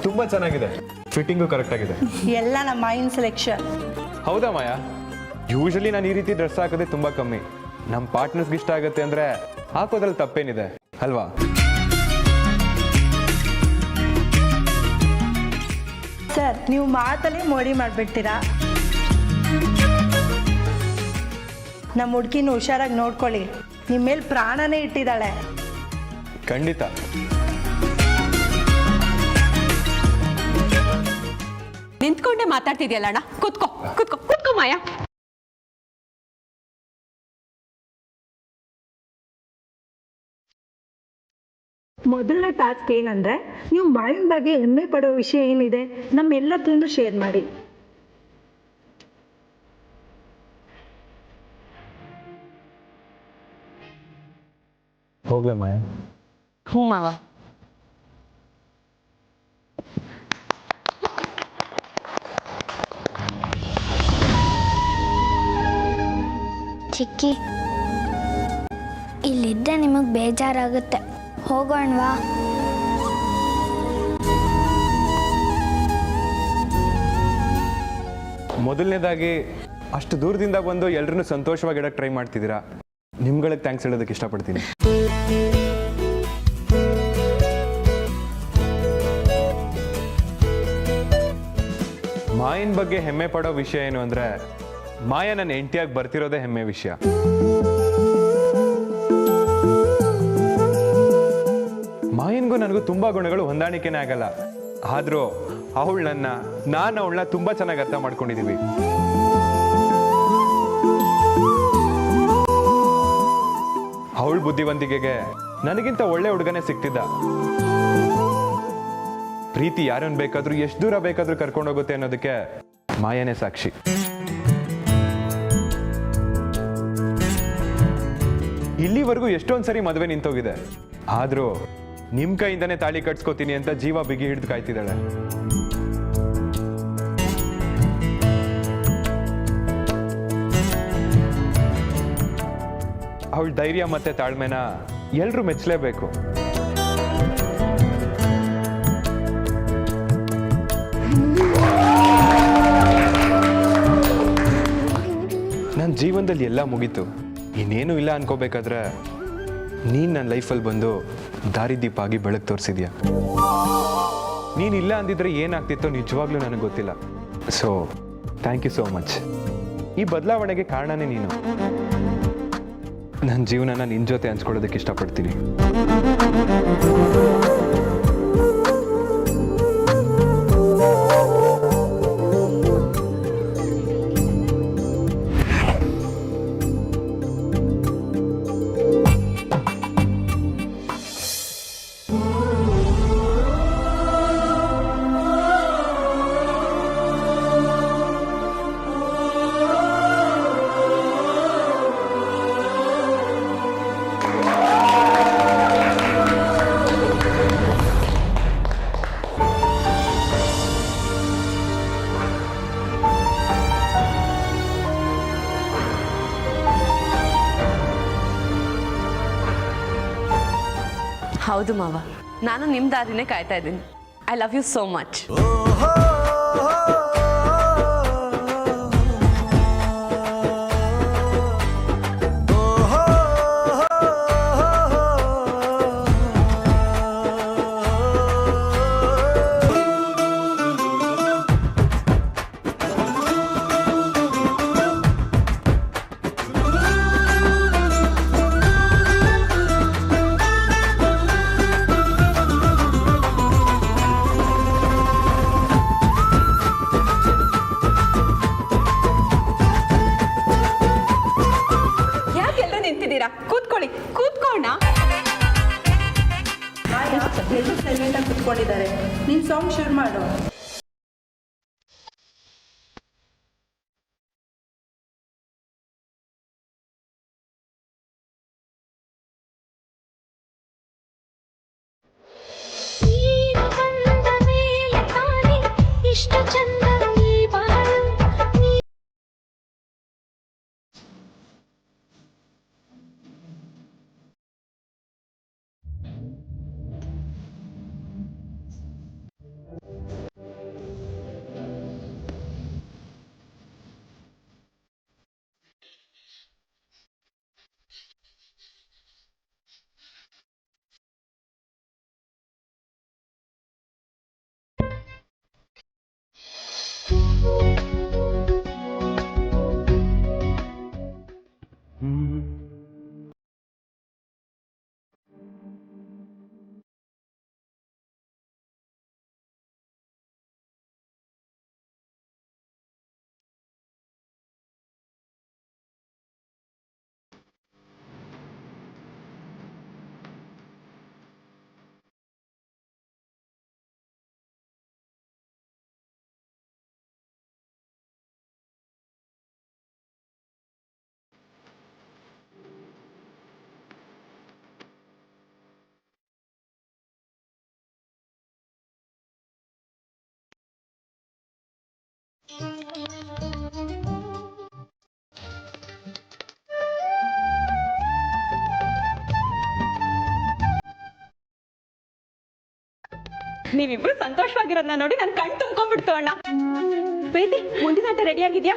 ತುಂಬಾ ಚೆನ್ನಾಗಿದೆ, fitting correct ಆಗಿದೆ. ಎಲ್ಲ ನಮ್ಮ ಮಾಯಿನ ಸೆಲೆಕ್ಷನ್. ಹೌದಾ ಮಾಯಾ? ಯೂಶಲಿ ನಾನು ಈ ರೀತಿ ಡ್ರೆಸ್ ಹಾಕೋದೇ ತುಂಬಾ ಕಮ್ಮಿ. ನಮ್ಮ ಪಾರ್ಟ್ನರ್ಸ್ಗೆ ಇಷ್ಟ ಆಗುತ್ತೆ ಅಂದ್ರೆ ಹಾಕೋದ್ರಲ್ಲಿ ತಪ್ಪೇನಿದೆ ಅಲ್ವಾ? ಸರ್, ನೀವು ಮಾತಲ್ಲಿ ಮೋಡಿ ಮಾಡಿಬಿಡ್ತೀರಾ. ನಮ್ಮ ಹುಡುಗಿನ ಹುಷಾರಾಗಿ ನೋಡ್ಕೊಳ್ಳಿ, ನಿಮ್ಮ ಮೇಲೆ ಪ್ರಾಣನೇ ಇಟ್ಟಿದ್ದಾಳೆ. ಖಂಡಿತ. ನಿಂತ್ಕೊಂಡೆ ಮಾತಾಡ್ತಿದ್ಯಲ್ಲ ಅಣ್ಣ, ಕೂತ್ಕೋ ಕೂತ್ಕೋ ಕೂತ್ಕೋ ಮಾಯಾ. ಮೊದಲನೇ ಟಾಸ್ಕ್ ಏನಂದ್ರೆ, ನೀವು ಮಾಯಿನ ಬಗ್ಗೆ ಹೆಮ್ಮೆ ಪಡೋ ವಿಷಯ ಏನಿದೆ ನಮ್ಮೆಲ್ಲದನ್ನು ಶೇರ್ ಮಾಡಿ. ಹೋಗ್ಲೇ ಮಾಯಾ? ಹ್ಞೂ ಮಾವ. ಚಿಕ್ಕಿ, ಇಲ್ಲಿದ್ದರೆ ನಿಮಗೆ ಬೇಜಾರಾಗುತ್ತೆ, ಹೋಗೋಣವಾ? ಮೊದಲನೇದಾಗಿ ಅಷ್ಟು ದೂರದಿಂದ ಬಂದು ಎಲ್ರನ್ನೂ ಸಂತೋಷವಾಗಿಡಕ್ಕೆ ಟ್ರೈ ಮಾಡ್ತಿದ್ದೀರಾ. ನಿಮ್ಗಳಿಗೆ ಥ್ಯಾಂಕ್ಸ್ ಹೇಳೋದಕ್ಕೆ ಇಷ್ಟಪಡ್ತೀನಿ. ಮಾಯನ್ ಬಗ್ಗೆ ಹೆಮ್ಮೆ ಪಡೋ ವಿಷಯ ಏನು ಅಂದ್ರೆ, ಮಾಯಾ ನನ್ನ ಹೆಂಡತಿಯಾಗಿ ಬರ್ತಿರೋದೇ ಹೆಮ್ಮೆ ವಿಷಯ. ಮಾಯನ್ಗೂ ನನಗೂ ತುಂಬಾ ಗುಣಗಳು ಹೊಂದಾಣಿಕೆನೇ ಆಗಲ್ಲ. ಆದ್ರೂ ನಾನು ಅವಳನ್ನ ತುಂಬಾ ಚೆನ್ನಾಗಿ ಅರ್ಥ ಮಾಡ್ಕೊಂಡಿದೀವಿ. ಅವಳ ಬುದ್ಧಿವಂತಿಕೆಗೆ ನನಗಿಂತ ಒಳ್ಳೆ ಹುಡುಗನೇ ಸಿಕ್ತಿದ್ದ. ಪ್ರೀತಿ ಯಾರನ್ನು ಬೇಕಾದ್ರೂ ಎಷ್ಟು ದೂರ ಬೇಕಾದ್ರೂ ಕರ್ಕೊಂಡೋಗುತ್ತೆ ಅನ್ನೋದಕ್ಕೆ ಮಾಯನೇ ಸಾಕ್ಷಿ. ಇಲ್ಲಿವರೆಗೂ ಎಷ್ಟೊಂದ್ ಸರಿ ಮದುವೆ ನಿಂತೋಗಿದೆ, ಆದ್ರೂ ನಿಮ್ ಕೈಯಿಂದಾನೇ ತಾಳಿ ಕಟ್ಸ್ಕೊತೀನಿ ಅಂತ ಜೀವ ಬಿಗಿ ಹಿಡಿದು ಕಾಯ್ತಿದ್ದಾಳೆ. ಅವಳ ಧೈರ್ಯ ಮತ್ತೆ ತಾಳ್ಮೆನ ಎಲ್ರೂ ಮೆಚ್ಚಲೇಬೇಕು. ನನ್ನ ಜೀವನದಲ್ಲಿ ಎಲ್ಲ ಮುಗೀತು, ಇನ್ನೇನು ಇಲ್ಲ ಅನ್ಕೋಬೇಕಾದ್ರೆ ನೀನ್ ನನ್ನ ಲೈಫಲ್ಲಿ ಬಂದು ದಾರಿದೀಪ ಆಗಿ ಬೆಳಕು ತೋರಿಸಿದ್ಯಾ. ನೀನಿಲ್ಲ ಅಂದಿದ್ರೆ ಏನಾಗ್ತಿತ್ತೋ ನಿಜವಾಗ್ಲೂ ನನಗೆ ಗೊತ್ತಿಲ್ಲ. So thank you so much. ಈ ಬದಲಾವಣೆಗೆ ಕಾರಣನೇ ನೀನು. ನನ್ನ ಜೀವನನ ನಿನ್ನ ಜೊತೆ ಹಂಚ್ಕೊಳ್ಳೋದಕ್ಕೆ ಇಷ್ಟಪಡ್ತೀನಿ. ಹೌದು ಮಾವ, ನಾನು ನಿಮ್ಮ ದಾರಿನೇ ಕಾಯ್ತಾ ಇದ್ದೀನಿ. I love you so much. ಕೂತ್ಕೊಳ್ಳಿ, ಕೂತ್ಕೋಣ. ಕುತ್ಕೊಂಡಿದ್ದಾರೆ, ನೀನ್ ಸಾಂಗ್ ಶುರು ಮಾಡು. ಇಷ್ಟು ಚಂದ ನೀವಿಬ್ರು ಸಂತೋಷವಾಗಿರೋದನ್ನ ನೋಡಿ ನನ್ ಕಣ್ ತುಂಬ್ಕೊಂಡ್ಬಿಡ್ತು ಅಣ್ಣ. ಪ್ರೀತಿ, ಮುಂದಿನ ಆಟ ರೆಡಿ ಆಗಿದ್ಯಾ?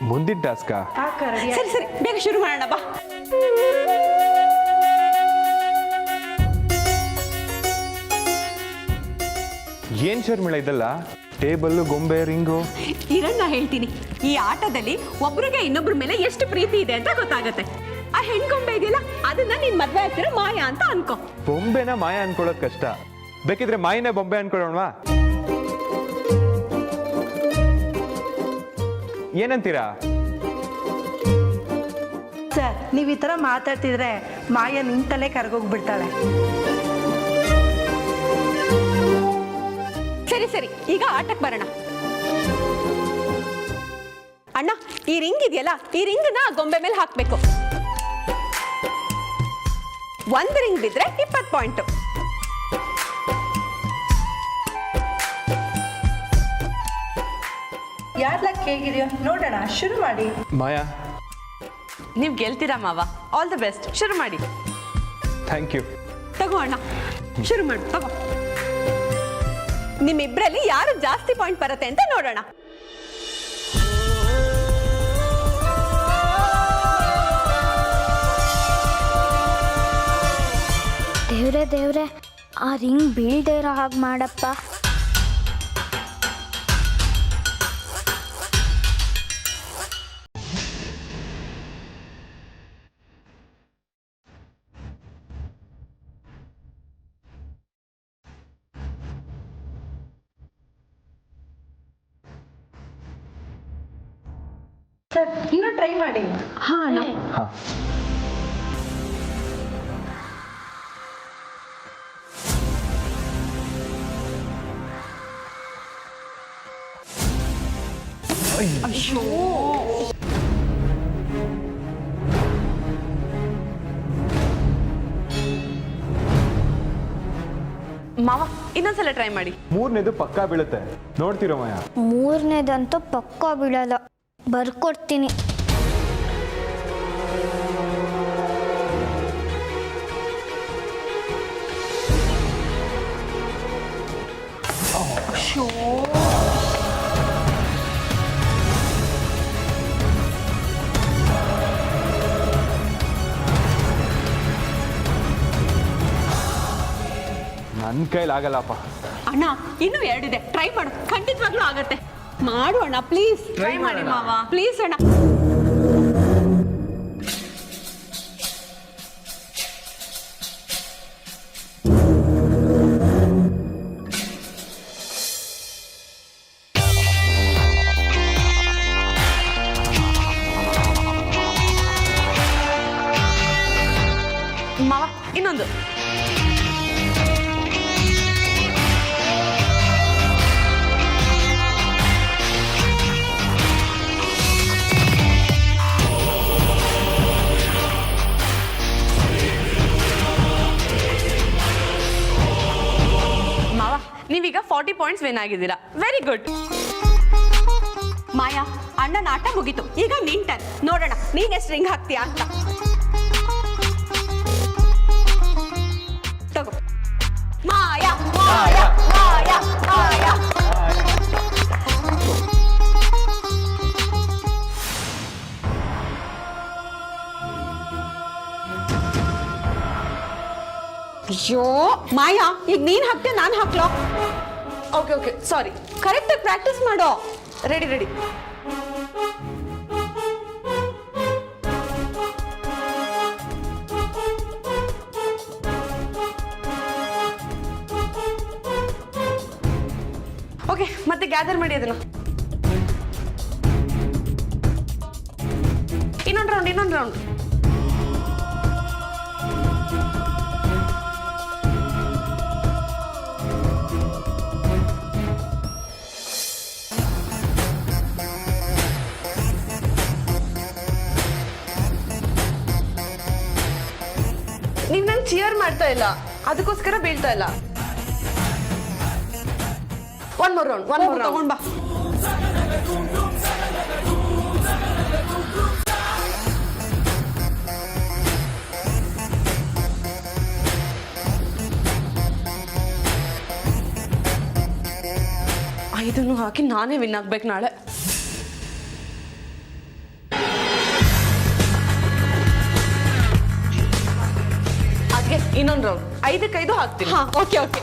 ಮುಂದಿನ ಟಾಸ್ಕಾ? ಸರಿ ಸರಿ, ಬೇಗ ಶುರು ಮಾಡೋಣ ಬಾ. ಏನ್ ಶರ್ಮಿಳ ಇದಲ್ಲ? ಟೇಬಲ್, ಗೊಂಬೆ, ರಿಂಗು. ಇರಣ್ಣ ಹೇಳ್ತೀನಿ, ಈ ಆಟದಲ್ಲಿ ಒಬ್ರಿಗೆ ಇನ್ನೊಬ್ರ ಮೇಲೆ ಎಷ್ಟು ಪ್ರೀತಿ ಇದೆ ಅಂತ ಗೊತ್ತಾಗತ್ತೆ. ಆ ಹೆಣ್ಗೊಂಬೆ ಇದೆಯಲ್ಲ, ಅದನ್ನ ನೀನ್ ಮದ್ವೆ ಆಗ್ತಿರೋ ಮಾಯಾ ಅಂತ ಅನ್ಕೋ. ಬೊಂಬೆನ ಮಾಯ ಅನ್ಕೊಳ್ಳೋದು ಕಷ್ಟ. ಬೇಕಿದ್ರೆ ಮಾಯನೇ ಬೊಂಬೆ ಅನ್ಕೊಳ್ಳೋಣವಾ? ಏನಂತೀರಾ? ಸರ್, ನೀವು ಈ ಥರ ಮಾತಾಡ್ತಿದ್ರೆ ಮಾಯ ನಿಂತಲ್ಲೇ ಕರ್ಗೋಗ್ಬಿಡ್ತಾಳೆ. ಸರಿ ಸರಿ, ಈಗ ಆಟಕ್ಕೆ ಬರೋಣ. ಅಣ್ಣ, ಈ ರಿಂಗ್ ಇದೆಯಲ್ಲ, ಈ ರಿಂಗ್ನ ಗೊಂಬೆ ಮೇಲೆ ಹಾಕ್ಬೇಕು. ಒಂದು ರಿಂಗ್ ಬಿದ್ರೆ 20 ಪಾಯಿಂಟ್. ಯಾರ್ ಲಕ್ ಹೇಗಿದೆಯೋ ನೋಡೋಣ, ಶುರು ಮಾಡಿ. ಮಾಯಾ, ನೀವ್ ಗೆಲ್ತೀರಾ ಮಾವ. All the best. ಶುರು ಮಾಡಿ. Thank you. ತಗೋ ಅಣ್ಣ, ಶುರು ಮಾಡು. ತಗೋ. ನಿಮ್ಮಿಬ್ರಲ್ಲಿ ಯಾರು ಜಾಸ್ತಿ ಪಾಯಿಂಟ್ ಬರುತ್ತೆ ಅಂತ ನೋಡೋಣ. ದೇವ್ರೆ ದೇವ್ರೆ, ಆ ರಿಂಗ್ ಬೀಳ್ದೇ ಇರೋ ಹಾಗೆ ಮಾಡಪ್ಪ. ಸರ್, ಇನ್ನೂ ಟ್ರೈ ಮಾಡಿ. ಹಾ ಅಣ್ಣ. ಹಾ. ಅಯ್ಯೋ, ಮಾವ, ಇನ್ನೊಂದ್ಸಲ ಟ್ರೈ ಮಾಡಿ. ಮೂರನೇದು ಪಕ್ಕಾ ಬೀಳುತ್ತೆ, ನೋಡ್ತಿರೋ ಮಾಯಾ? ಮೂರನೇದಂತೂ ಪಕ್ಕ ಬೀಳಲ್ಲ, ಬರ್ಕೊಡ್ತೀನಿ. ನನ್ನ ಕೈಲಾಗಲ್ಲಪ್ಪ. ಅಣ್ಣ, ಇನ್ನೂ 2 ಇದೆ, ಟ್ರೈ ಮಾಡು, ಖಂಡಿತವಾಗ್ಲೂ ಆಗತ್ತೆ. ಮಾಡು ಅಣ್ಣ, ಪ್ಲೀಸ್ ಟ್ರೈ ಮಾಡಿ ಮಾವ. ಪ್ಲೀಸ್ ಅಣ್ಣ. ಮಾವ, ಇನ್ನೊಂದು. ಮಾವ, ನೀವೀಗ 40 ಪಾಯಿಂಟ್ಸ್ ವಿನ್ ಆಗಿದ್ದೀರಾ. Very good. ಮಾಯಾ, ಅಣ್ಣನ ಆಟ ಮುಗೀತು, ಈಗ ನಿನ್ ಟರ್ನ್. ನೋಡೋಣ ನೀನ್ ಎಷ್ಟು ರಿಂಗ್ ಹಾಕ್ತೀಯಾ ಅಂತ. ತಗೋ. ಮಾಯಾ ಮಾಯಾ ಮಾಯಾ ಮಾಯಾ. ಅಯ್ಯೋ ಮಾಯಾ, ಈಗ ನೀನ್ ಹಾಕ್ತೀಯ ನಾನು ಹಾಕ್ಲೋ? ಓಕೆ ಓಕೆ, ಸಾರಿ. ಕರೆಕ್ಟಾಗಿ ಪ್ರಾಕ್ಟೀಸ್ ಮಾಡೋ. Ready ready. ಓಕೆ, ಮತ್ತೆ ಗ್ಯಾದರ್ ಮಾಡಿ ಅದನ್ನ. ಇನ್ನೊಂದು ರೌಂಡ್. ನೀವ್ ನಂಗೆ ಚಿಯರ್ ಮಾಡ್ತಾ ಇಲ್ಲ, ಅದಕ್ಕೋಸ್ಕರ ಬೀಳ್ತಾ ಇಲ್ಲ. One more round. ತಗೊಂಡ್ ಬಾ. ಇದನ್ನು ಹಾಕಿ ನಾನೇ ವಿನ್ ಆಗ್ಬೇಕು ನಾಳೆ. ಹಾಗೆ ಇನ್ನೊಂದು ರೌಂಡ್ 5-5 ಹಾಕ್ತೀನಿ. ಹಾ, ಓಕೆ ಓಕೆ.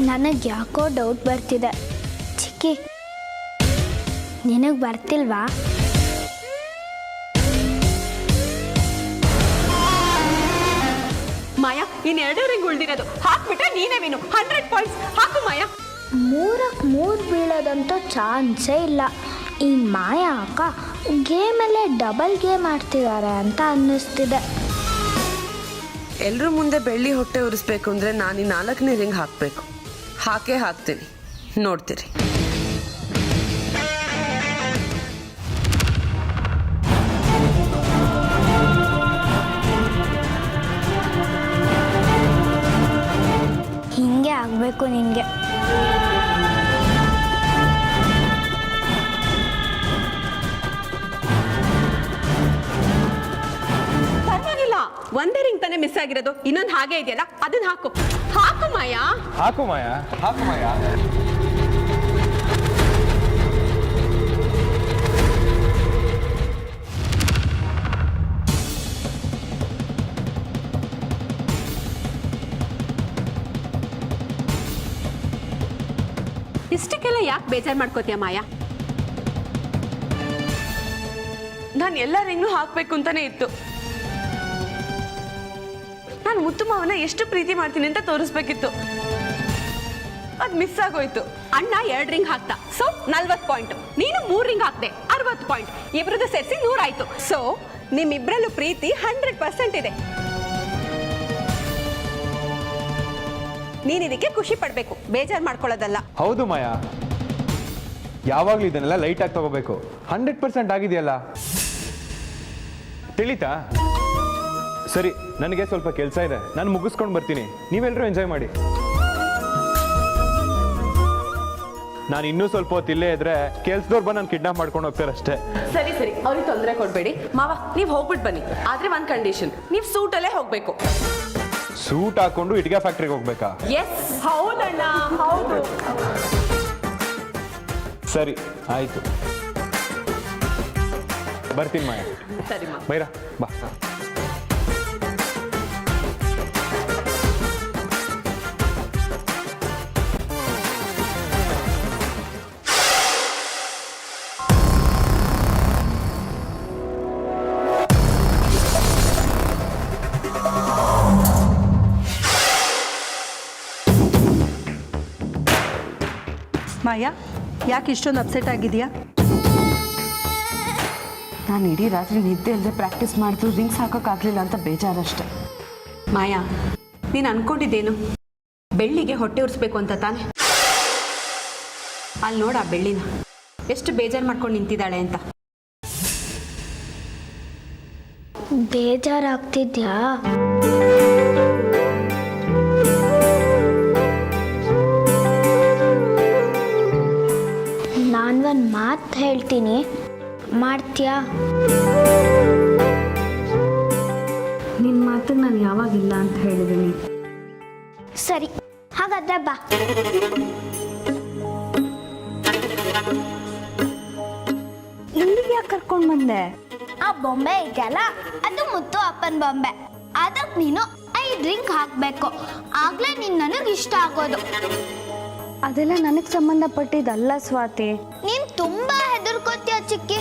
ನನಗೆ ಯಾಕೋ ಡೌಟ್ ಬರ್ತಿದೆ. ಚಿಕ್ಕಿ, ನಿನಗೆ ಬರ್ತಿಲ್ವಾ? ಮಾಯಾ, ಇನ್ನು 2 ರಿಂಗ್ ಉಳ್ದಿರೋದು. ಹಾಕ್ಬಿಟ್ರೆ ನೀನೇ ವಿನು. 100 ಪಾಯಿಂಟ್ಸ್ ಹಾಕು ಮಾಯಾ. 3 ಬೀಳೋದಂತೂ ಚಾನ್ಸೇ ಇಲ್ಲ. ಈ ಮಾಯಾ ಅಕ್ಕ ಗೇಮಲ್ಲೇ ಡಬಲ್ ಗೇಮ್ ಆಡ್ತಿದ್ದಾರೆ ಅಂತ ಅನ್ನಿಸ್ತಿದೆ. ಎಲ್ಲರೂ ಮುಂದೆ ಬೆಳ್ಳಿ ಹೊಟ್ಟೆ ಉರಿಸ್ಬೇಕು ಅಂದ್ರೆ ನಾನು ಈ 4ನೇ ರಿಂಗ್ ಹಾಕಬೇಕು. ಹಾಕ್ತೀನಿ, ನೋಡ್ತೀರಿ. ಹಿಂಗೆ ಆಗಬೇಕು ನಿನಗೆ. ಪರವಾಗಿಲ್ಲ, 1 ರಿಂಗ್ ತಾನೇ ಮಿಸ್ ಆಗಿರೋದು. ಇನ್ನೊಂದು ಹಾಗೆ ಇದೆಯಲ್ಲ, ಅದನ್ನ ಹಾಕು. ಹಾಕು ಮಾಯಾ. ಹಾಕು ಮಾಯಾ, ಹಾಕು ಮಾಯಾ. ಇಷ್ಟಕ್ಕೆಲ್ಲ ಯಾಕೆ ಬೇಜಾರು ಮಾಡ್ಕೋತೀಯ ಮಾಯಾ? ನಾನು ಎಲ್ಲ ರಿಂಗ್ನು ಹಾಕ್ಬೇಕು ಅಂತಾನೆ ಇತ್ತು. ನಾನು ಮುತ್ತು ಮಾವನ ಎಷ್ಟು ಪ್ರೀತಿ ಮಾಡ್ತೀನಿ ಅಂತ ತೋರಿಸ್ಬೇಕಿತ್ತು. ಅದು ಮಿಸ್ ಆಗೋಯ್ತು. ಅಣ್ಣ 2 ರಿಂಗ್ ಹಾಕ್ತಾ, ಸೊ 40 ಪಾಯಿಂಟ್. ನೀನು 3 ರಿಂಗ್ ಹಾಕ್ದೆ, 60 ಪಾಯಿಂಟ್. ಇಬ್ರದ್ದು ಸೇರಿಸಿ 100 ಆಯ್ತು. ಸೊ ನಿಮ್ಮಿಬ್ರಲ್ಲೂ ಪ್ರೀತಿ 100% ಇದೆ. ನೀನ್ ಇದಕ್ಕೆ ಖುಷಿ ಪಡ್ಬೇಕು, ಬೇಜಾರು ಮಾಡ್ಕೊಳ್ಳೋದಲ್ಲ. ಹೌದು ಮಾಯಾ, ಯಾವಾಗ್ಲೂ ಇದನ್ನೆಲ್ಲ ಲೈಟ್ ಆಗಿ ತಗೋಬೇಕು. 100% ಆಗಿದೆಯಲ್ಲ, ತಿಳಿತಾ? ಸರಿ, ನನಗೆ ಸ್ವಲ್ಪ ಕೆಲಸ ಇದೆ, ನಾನು ಮುಗಿಸ್ಕೊಂಡು ಬರ್ತೀನಿ. ನೀವೆಲ್ಲರೂ ಎಂಜಾಯ್ ಮಾಡಿ. ನಾನು ಇನ್ನೂ ಸ್ವಲ್ಪ ಹೊತ್ತು ಇಲ್ಲೇ ಇದ್ರೆ ಕೆಲ್ಸದವ್ರು ಬಂದು ನಾನು ಕಿಡ್ನಾಪ್ ಮಾಡ್ಕೊಂಡು ಹೋಗ್ತಾರಷ್ಟೇ. ಸರಿ ಅವ್ರಿಗೆ ತೊಂದರೆ ಕೊಡಬೇಡಿ. ಮಾವ, ನೀವು ಹೋಗ್ಬಿಟ್ಟು ಬನ್ನಿ. ಆದ್ರೆ ಒಂದು ಕಂಡೀಷನ್, ನೀವು ಸೂಟಲ್ಲೇ ಹೋಗ್ಬೇಕು. ಸೂಟ್ ಹಾಕೊಂಡು ಇಟ್ಗೆ ಫ್ಯಾಕ್ಟ್ರಿಗೆ ಹೋಗ್ಬೇಕಾ? ಎಸ್, ಹೌದಣ್ಣ, ಹೌದು. ಸರಿ ಆಯ್ತು, ಬರ್ತೀನಿ ಮಾಯಾ. ಸರಿ ಮಾ, ಬೈರಾ ಬಾ. ಮಾಯಾ, ಯಾಕೆ ಇಷ್ಟೊಂದು ಅಪ್ಸೆಟ್ ಆಗಿದೆಯಾ? ನಾನು ಇಡೀ ರಾತ್ರಿ ನಿದ್ದೆ ಇಲ್ಲದೆ ಪ್ರಾಕ್ಟೀಸ್ ಮಾಡಿದ್ರು ರಿಂಗ್ಸ್ ಹಾಕೋಕ್ಕಾಗಲಿಲ್ಲ ಅಂತ ಬೇಜಾರಷ್ಟೆ. ಮಾಯಾ, ನೀನು ಅನ್ಕೊಂಡಿದ್ದೇನು? ಬೆಳ್ಳಿಗೆ ಹೊಟ್ಟೆ ಉರಿಸ್ಬೇಕು ಅಂತ ತಾನೆ? ಅಲ್ಲಿ ನೋಡ, ಬೆಳ್ಳಿನ ಎಷ್ಟು ಬೇಜಾರು ಮಾಡ್ಕೊಂಡು ನಿಂತಿದ್ದಾಳೆ ಅಂತ. ಬೇಜಾರಾಗ್ತಿದ್ಯಾ? ನಾನೊಂದು ಮಾತು ಹೇಳ್ತೀನಿ, ಮಾಡ್ತೀಯಾ? ನಿನ್ನ ಮಾತಿಗೆ ನಾನು ಯಾವಾಗಿಲ್ಲ ಅಂತ ಹೇಳಿದ್ದೀನಿ. ಸರಿ, ಹಾಗಾದ್ರೆ ಬಾ. ಇಲ್ಲಿಗೆ ಯಾಕೆ ಕರ್ಕೊಂಡು ಬಂದೆ? ಆ ಬೊಂಬೆ ಇದೆಯಲ್ಲ, ಅದು ಮುತ್ತು ಅಪ್ಪನ ಬೊಂಬೆ. ಅದಕ್ಕೆ ನೀನು 5 ರಿಂಗ್ ಹಾಕಬೇಕು, ಆಗ್ಲೇ ನೀನು ನನಗೆ ಇಷ್ಟ ಆಗೋದು. ಅದೆಲ್ಲ ನನಗೆ ಸಂಬಂಧಪಟ್ಟಿದ್ದಲ್ಲ ಸ್ವಾತಿ. ನೀನು ತುಂಬಾ ಹೆದರ್ಕೋತೀಯ ಚಿಕ್ಕಿ.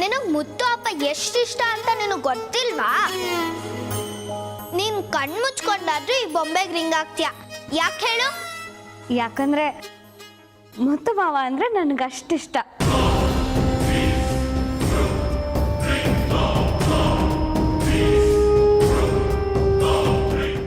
ನಿನಗೆ ಮುತ್ತು ಅಪ್ಪ ಎಷ್ಟಿಷ್ಟ ಅಂತ ನಿನಗೆ ಗೊತ್ತಿಲ್ವಾ? ನೀನು ಕಣ್ಮುಚ್ಕೊಂಡಾದ್ರೂ ಈ ಬೊಂಬೆಗೆ ರಿಂಗ್ ಹಾಕ್ತೀಯ. ಯಾಕೆ ಹೇಳು? ಯಾಕಂದ್ರೆ ಮುತ್ತು ಮಾವ ಅಂದ್ರೆ ನನಗಷ್ಟಿಷ್ಟ.